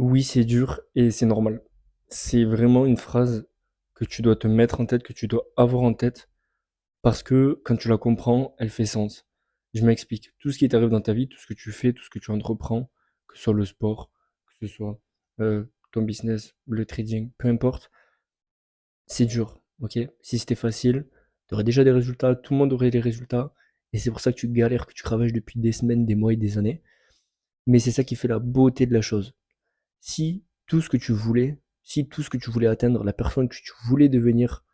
Oui, c'est dur et c'est normal. C'est vraiment une phrase que tu dois te mettre en tête, que tu dois avoir en tête, parce que quand tu la comprends, elle fait sens. Je m'explique. Tout ce qui t'arrive dans ta vie, tout ce que tu fais, tout ce que tu entreprends, que ce soit le sport, que ce soit ton business, le trading, peu importe, c'est dur, ok? Si c'était facile, tu aurais déjà des résultats, tout le monde aurait des résultats, et c'est pour ça que tu galères, que tu travailles depuis des semaines, des mois et des années. Mais c'est ça qui fait la beauté de la chose. Si tout ce que tu voulais, si tout ce que tu voulais atteindre, la personne que tu voulais devenir,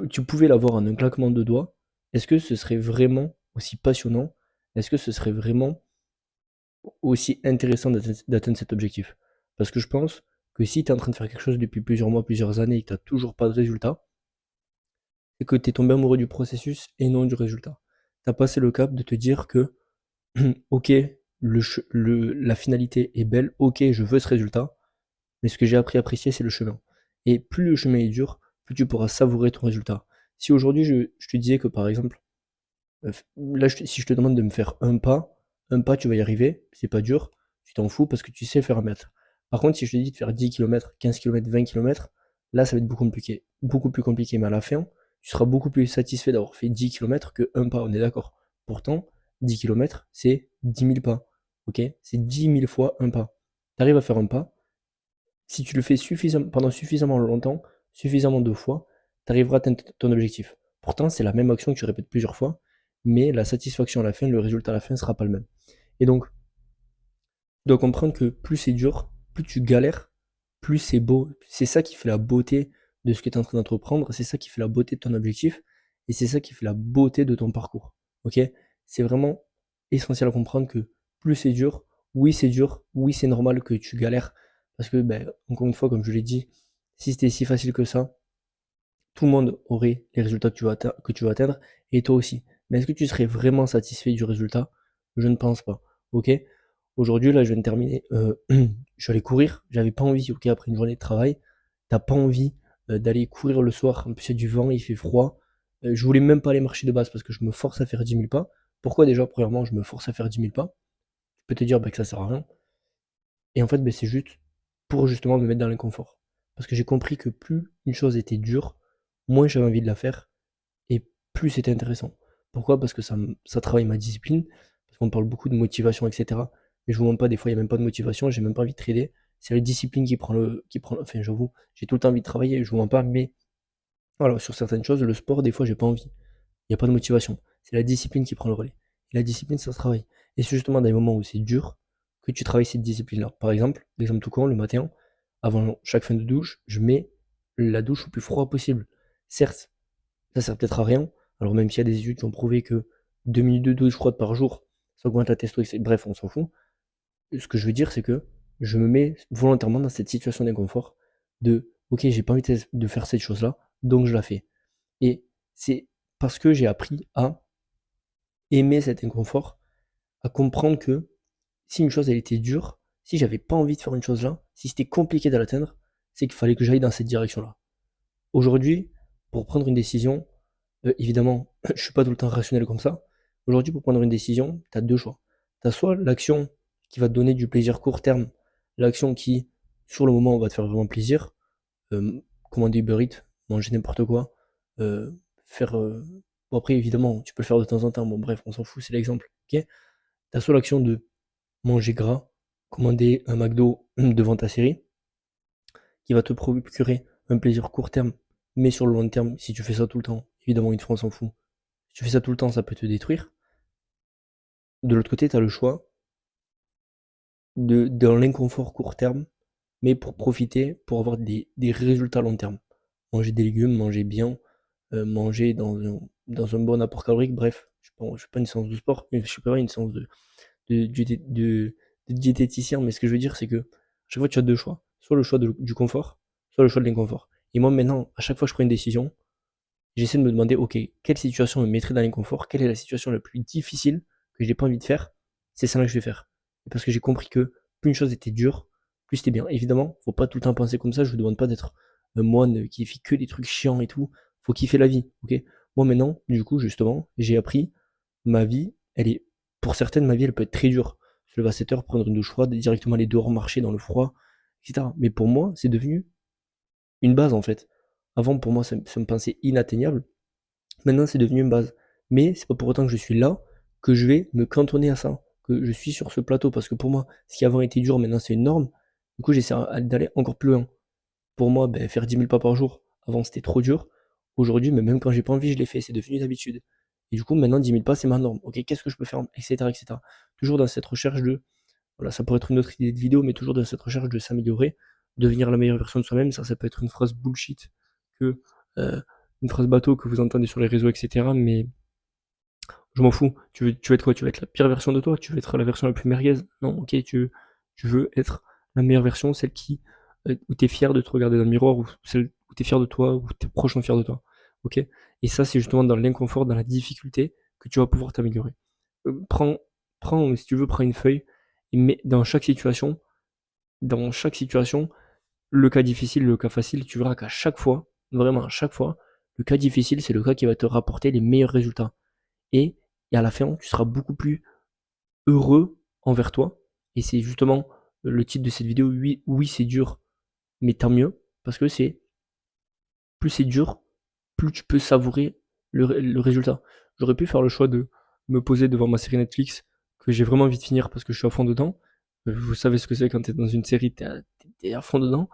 tu pouvais l'avoir en un claquement de doigts, est-ce que ce serait vraiment aussi passionnant? Est-ce que ce serait vraiment aussi intéressant d'atteindre cet objectif? Parce que je pense que si tu es en train de faire quelque chose depuis plusieurs mois, plusieurs années et que tu n'as toujours pas de résultat, c'est que tu es tombé amoureux du processus et non du résultat. Tu as passé le cap de te dire que, ok, la finalité est belle, ok, je veux ce résultat, mais ce que j'ai appris à apprécier, c'est le chemin. Et plus le chemin est dur, plus tu pourras savourer ton résultat. Si aujourd'hui je te disais que par exemple, là si je te demande de me faire un pas tu vas y arriver, c'est pas dur, tu t'en fous parce que tu sais faire un mètre. Par contre, si je te dis de faire 10 km, 15 km, 20 km, là ça va être beaucoup plus compliqué, mais à la fin, tu seras beaucoup plus satisfait d'avoir fait 10 km que un pas, on est d'accord. Pourtant, 10 km, c'est 10 000 pas, ok? C'est 10 000 fois un pas. Tu arrives à faire un pas, si tu le fais pendant suffisamment longtemps, suffisamment de fois, tu arriveras à atteindre ton objectif. Pourtant, c'est la même action que tu répètes plusieurs fois, mais la satisfaction à la fin, le résultat à la fin ne sera pas le même. Et donc, tu dois comprendre que plus c'est dur, plus tu galères, plus c'est beau. C'est ça qui fait la beauté de ce que tu es en train d'entreprendre, c'est ça qui fait la beauté de ton objectif, et c'est ça qui fait la beauté de ton parcours. Ok? C'est vraiment essentiel à comprendre que plus c'est dur, oui c'est normal que tu galères, parce que, ben, encore une fois, comme je l'ai dit, si c'était si facile que ça, tout le monde aurait les résultats que tu vas atteindre, et toi aussi. Mais est-ce que tu serais vraiment satisfait du résultat? Je ne pense pas. Ok? Aujourd'hui, là, je viens de terminer. Je suis allé courir. J'avais pas envie, ok, après une journée de travail. T'as pas envie d'aller courir le soir. En plus, il y a du vent, il fait froid. Je voulais même pas aller marcher de base parce que je me force à faire 10 000 pas. Pourquoi déjà, premièrement, je me force à faire 10 000 pas? Tu peux te dire bah, que ça sert à rien. Et en fait, bah, c'est juste pour justement me mettre dans l'inconfort. Parce que j'ai compris que plus une chose était dure, moins j'avais envie de la faire et plus c'était intéressant. Pourquoi? Parce que ça travaille ma discipline, parce qu'on parle beaucoup de motivation, etc. Mais je vous mens pas, des fois il n'y a même pas de motivation, j'ai même pas envie de trader. C'est la discipline enfin j'avoue, j'ai tout le temps envie de travailler, je vous mens pas, mais voilà, sur certaines choses, le sport, des fois j'ai pas envie. Il n'y a pas de motivation. C'est la discipline qui prend le relais. Et la discipline, ça se travaille. Et c'est justement dans les moments où c'est dur que tu travailles cette discipline-là. Par exemple, exemple tout court, le matin, avant chaque fin de douche, je mets la douche au plus froid possible. Certes, ça sert peut-être à rien. Alors même s'il y a des études qui ont prouvé que 2 minutes de douche froide par jour, ça augmente la testo, etc. Bref, on s'en fout. Ce que je veux dire, c'est que je me mets volontairement dans cette situation d'inconfort de ok, j'ai pas envie de faire cette chose-là, donc je la fais. Et c'est parce que j'ai appris à aimer cet inconfort, à comprendre que si une chose elle était dure, si j'avais pas envie de faire une chose là, si c'était compliqué de l'atteindre, c'est qu'il fallait que j'aille dans cette direction-là. Aujourd'hui, pour prendre une décision, évidemment, je suis pas tout le temps rationnel comme ça. Aujourd'hui, pour prendre une décision, tu as deux choix. Tu as soit l'action qui va te donner du plaisir court terme, l'action qui, sur le moment, va te faire vraiment plaisir, commander Uber Eats, manger n'importe quoi, faire. Bon, après, évidemment, tu peux le faire de temps en temps, bon, bref, on s'en fout, c'est l'exemple. Ok. T'as soit l'action de manger gras, commander un McDo devant ta série, qui va te procurer un plaisir court terme, mais sur le long terme, si tu fais ça tout le temps, évidemment, une fois, on s'en fout. Si tu fais ça tout le temps, ça peut te détruire. De l'autre côté, tu as le choix dans l'inconfort court terme, mais pour profiter, pour avoir des résultats long terme. Manger des légumes, manger bien, manger dans un bon apport calorique, bref, je fais pas une séance de sport, je suis pas une séance de, de, de, de diététicien, mais ce que je veux dire, c'est que à chaque fois, tu as deux choix. Soit le choix du confort, soit le choix de l'inconfort. Et moi, maintenant, à chaque fois que je prends une décision, j'essaie de me demander, ok, quelle situation me mettrait dans l'inconfort, quelle est la situation la plus difficile que j'ai pas envie de faire, c'est ça que je vais faire. Et parce que j'ai compris que plus une chose était dure, plus c'était bien. Évidemment, faut pas tout le temps penser comme ça, je vous demande pas d'être un moine qui fait que des trucs chiants et tout, faut kiffer la vie, ok. Moi maintenant, du coup, justement, j'ai appris, ma vie, elle est, pour certaines, ma vie, elle peut être très dure. se lever à 7 heures, prendre une douche froide, directement aller dehors marcher dans le froid, etc. Mais pour moi, c'est devenu une base en fait. Avant, pour moi, ça me paraissait inatteignable. Maintenant, c'est devenu une base. Mais c'est pas pour autant que je suis là que je vais me cantonner à ça, que je suis sur ce plateau. Parce que pour moi, ce qui avant était dur, maintenant c'est une norme. Du coup, j'essaie d'aller encore plus loin. Pour moi, ben, faire 10 000 pas par jour, avant c'était trop dur. Aujourd'hui, mais même quand j'ai pas envie, je l'ai fait. C'est devenu une habitude. Et du coup, maintenant, 10 000 pas, c'est ma norme. Ok, qu'est-ce que je peux faire, etc., etc. Toujours dans cette recherche de, voilà, ça pourrait être une autre idée de vidéo, mais toujours dans cette recherche de s'améliorer, devenir la meilleure version de soi-même. Ça peut être une phrase bullshit que euh, une phrase bateau que vous entendez sur les réseaux, etc. Mais je m'en fous. Tu veux être quoi? Tu veux être la pire version de toi? Tu veux être la version la plus merguez? Non, ok, tu veux être la meilleure version, celle où t'es fier de te regarder dans le miroir, ou celle où t'es fier de toi, où tes proches sont fiers de toi. Ok? Et ça, c'est justement dans l'inconfort, dans la difficulté, que tu vas pouvoir t'améliorer. Prends, si tu veux, prends une feuille et mets dans chaque situation, le cas difficile, le cas facile, tu verras qu'à chaque fois, vraiment à chaque fois, le cas difficile, c'est le cas qui va te rapporter les meilleurs résultats. Et, et à la fin, tu seras beaucoup plus heureux envers toi. Et c'est justement le titre de cette vidéo. Oui, oui, c'est dur, mais tant mieux, parce que plus c'est dur, plus tu peux savourer le résultat. J'aurais pu faire le choix de me poser devant ma série Netflix, que j'ai vraiment envie de finir parce que je suis à fond dedans. Vous savez ce que c'est quand t'es dans une série, t'es à fond dedans.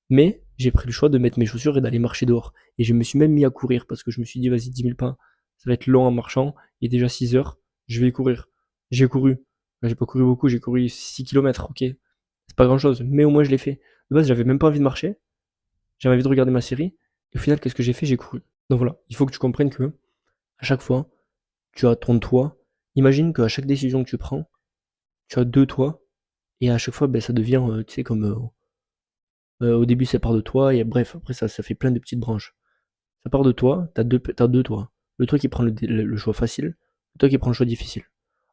Mais j'ai pris le choix de mettre mes chaussures et d'aller marcher dehors. Et je me suis même mis à courir parce que je me suis dit, vas-y, 10 000 pas, ça va être long en marchant. Il est déjà 6 heures, je vais courir. J'ai couru. J'ai pas couru beaucoup, j'ai couru 6 kilomètres, ok. C'est pas grand chose, mais au moins je l'ai fait. De base, j'avais même pas envie de marcher, j'avais envie de regarder ma série. Et au final, qu'est-ce que j'ai fait? J'ai couru. Donc voilà, il faut que tu comprennes que, à chaque fois, tu as ton toi. Imagine qu'à chaque décision que tu prends, tu as deux toits. Et à chaque fois, ben, ça devient, tu sais, comme au début, ça part de toi, et bref, après, ça fait plein de petites branches. Ça part de toi, t'as deux toits. Le toi qui prend le choix facile, le toi qui prend le choix difficile.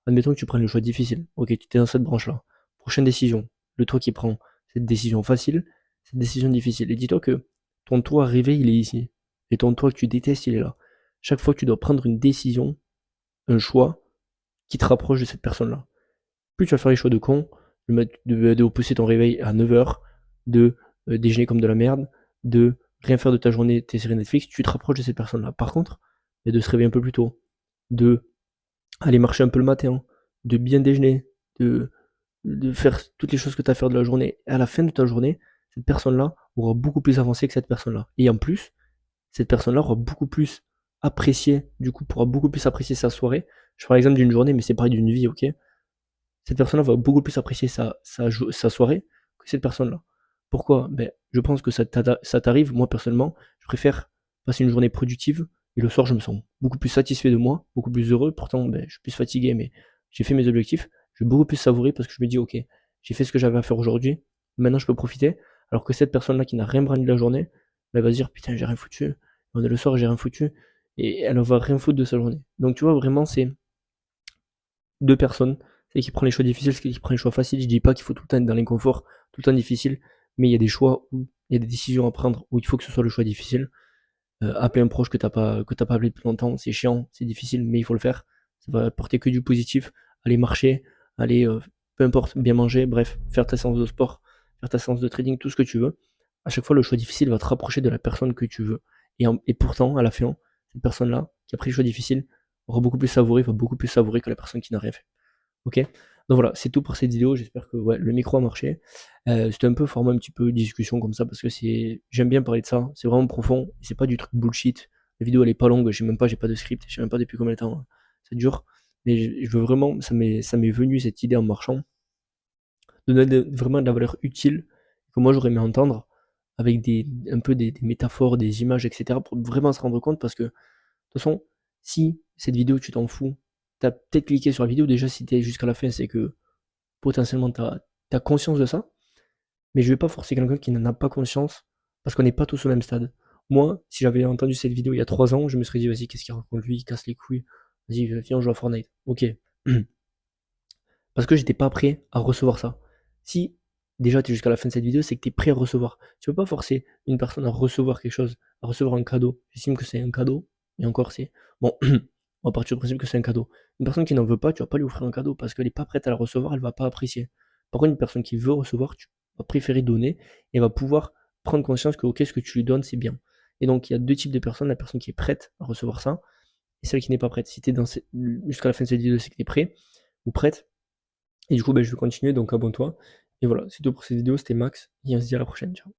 Admettons que tu prennes le choix difficile. Ok, tu t'es dans cette branche-là. Prochaine décision, le toi qui prend cette décision facile, cette décision difficile. Et dis-toi que ton toi rêvé, il est ici. Et ton toi que tu détestes, il est là. Chaque fois que tu dois prendre une décision, un choix qui te rapproche de cette personne-là. Plus tu vas faire les choix de con, de repousser ton réveil à 9 heures, de déjeuner comme de la merde, de rien faire de ta journée, tes séries Netflix, tu te rapproches de cette personne-là. Par contre, de se réveiller un peu plus tôt, de aller marcher un peu le matin, de bien déjeuner, de faire toutes les choses que tu as à faire de la journée. Et à la fin de ta journée, cette personne-là aura beaucoup plus avancé que cette personne-là. Et en plus, cette personne-là aura beaucoup plus apprécié, du coup, pourra beaucoup plus apprécier sa soirée. Je prends l'exemple d'une journée, mais c'est pareil d'une vie, ok? Cette personne-là va beaucoup plus apprécier sa soirée que cette personne-là. Pourquoi? Ben, je pense que ça t'arrive. Moi, personnellement, je préfère passer une journée productive et le soir, je me sens beaucoup plus satisfait de moi, beaucoup plus heureux. Pourtant, ben, je suis plus fatigué, mais j'ai fait mes objectifs. Je vais beaucoup plus savourer parce que je me dis, ok, j'ai fait ce que j'avais à faire aujourd'hui. Maintenant, je peux profiter. Alors que cette personne-là qui n'a rien branlé de la journée, ben, elle va se dire, putain, j'ai rien foutu. On est le soir, j'ai rien foutu. Et elle va rien foutre de sa journée. Donc, tu vois, vraiment, c'est deux personnes, c'est qui prend les choix difficiles, c'est qui prend les choix faciles. Je dis pas qu'il faut tout le temps être dans l'inconfort, tout le temps difficile, mais il y a des choix où il y a des décisions à prendre où il faut que ce soit le choix difficile. Appeler un proche que t'as pas appelé depuis longtemps, c'est chiant, c'est difficile, mais il faut le faire. Ça va apporter que du positif. Aller marcher, aller, peu importe, bien manger, bref, faire ta séance de sport, faire ta séance de trading, tout ce que tu veux. À chaque fois, le choix difficile va te rapprocher de la personne que tu veux. Et pourtant, à la fin, cette personne-là, qui a pris le choix difficile, aura beaucoup plus savouré, va beaucoup plus savourer que la personne qui n'a rien fait. Ok? Donc voilà, c'est tout pour cette vidéo. J'espère que ouais, le micro a marché. C'était un peu format un petit peu discussion comme ça parce que j'aime bien parler de ça. C'est vraiment profond. Et c'est pas du truc bullshit. La vidéo elle est pas longue. J'ai pas de script. Je sais même pas depuis combien de temps ça dure. Mais je veux vraiment, ça m'est venu cette idée en marchant de donner vraiment de la valeur utile que moi j'aurais aimé entendre avec un peu des métaphores, des images, etc. pour vraiment se rendre compte parce que de toute façon, si cette vidéo tu t'en fous, t'as peut-être cliqué sur la vidéo déjà si t'es jusqu'à la fin, c'est que potentiellement t'as conscience de ça, mais je vais pas forcer quelqu'un qui n'en a pas conscience parce qu'on n'est pas tous au même stade. Moi, si j'avais entendu cette vidéo il y a 3 ans, je me serais dit vas-y, qu'est-ce qu'il raconte lui, il casse les couilles, vas-y, viens on joue à Fortnite. Ok. Parce que j'étais pas prêt à recevoir ça. Si déjà tu es jusqu'à la fin de cette vidéo, c'est que tu es prêt à recevoir. Tu peux pas forcer une personne à recevoir quelque chose, à recevoir un cadeau. J'estime que c'est un cadeau, et encore c'est. Bon, On va partir du principe que c'est un cadeau. Une personne qui n'en veut pas, tu vas pas lui offrir un cadeau parce qu'elle est pas prête à le recevoir, elle va pas apprécier. Par contre, une personne qui veut recevoir, tu vas préférer donner et va pouvoir prendre conscience que, OK, ce que tu lui donnes, c'est bien. Et donc, il y a 2 types de personnes, la personne qui est prête à recevoir ça et celle qui n'est pas prête. Si tu es jusqu'à la fin de cette vidéo, c'est que tu es prêt ou prête. Et du coup, je vais continuer, donc abonne-toi. Et voilà, c'est tout pour cette vidéo, c'était Max et on se dit à la prochaine. Ciao.